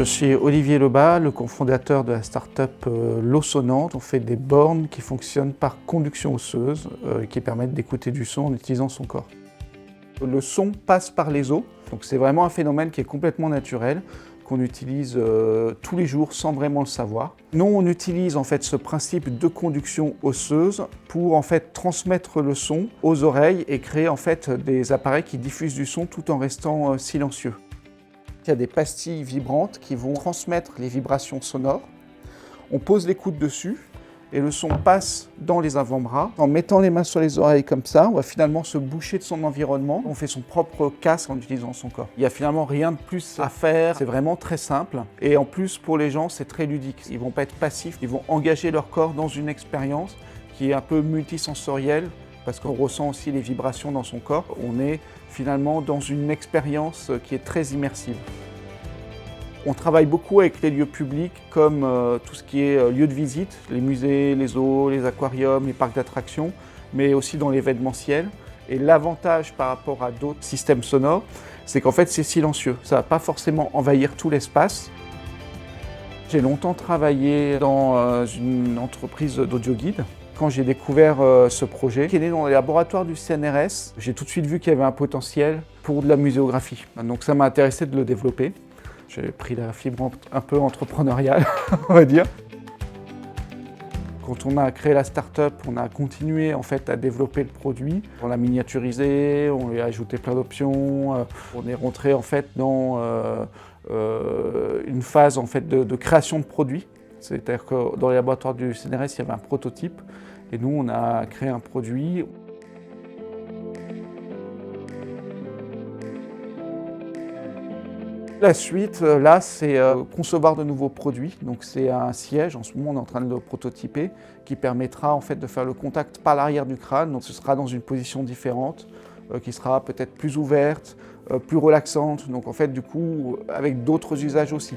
Je suis Olivier Lebas, le cofondateur de la start-up L'eau sonnante. On fait des bornes qui fonctionnent par conduction osseuse qui permettent d'écouter du son en utilisant son corps. Le son passe par les os, donc c'est vraiment un phénomène qui est complètement naturel, qu'on utilise tous les jours sans vraiment le savoir. Nous, on utilise en fait ce principe de conduction osseuse pour en fait transmettre le son aux oreilles et créer en fait des appareils qui diffusent du son tout en restant silencieux. Il y a des pastilles vibrantes qui vont transmettre les vibrations sonores. On pose l'écoute dessus et le son passe dans les avant-bras. En mettant les mains sur les oreilles comme ça, on va finalement se boucher de son environnement. On fait son propre casque en utilisant son corps. Il n'y a finalement rien de plus à faire. C'est vraiment très simple. Et en plus, pour les gens, c'est très ludique. Ils ne vont pas être passifs. Ils vont engager leur corps dans une expérience qui est un peu multisensorielle parce qu'on ressent aussi les vibrations dans son corps. On est finalement dans une expérience qui est très immersive. On travaille beaucoup avec les lieux publics comme tout ce qui est lieux de visite, les musées, les zoos, les aquariums, les parcs d'attractions, mais aussi dans l'événementiel. Et l'avantage par rapport à d'autres systèmes sonores, c'est qu'en fait c'est silencieux. Ça ne va pas forcément envahir tout l'espace. J'ai longtemps travaillé dans une entreprise d'audio-guide. Quand j'ai découvert ce projet, qui est né dans les laboratoires du CNRS, j'ai tout de suite vu qu'il y avait un potentiel pour de la muséographie. Donc ça m'a intéressé de le développer. J'ai pris la fibre un peu entrepreneuriale, on va dire. Quand on a créé la start-up, on a continué en fait à développer le produit. On l'a miniaturisé, on lui a ajouté plein d'options. On est rentré en fait dans une phase en fait de création de produits. C'est-à-dire que dans les laboratoires du CNRS, il y avait un prototype et nous, on a créé un produit. La suite, là, c'est concevoir de nouveaux produits. Donc c'est un siège, en ce moment on est en train de le prototyper, qui permettra en fait de faire le contact par l'arrière du crâne. Donc ce sera dans une position différente, qui sera peut-être plus ouverte, plus relaxante. Donc en fait du coup avec d'autres usages aussi.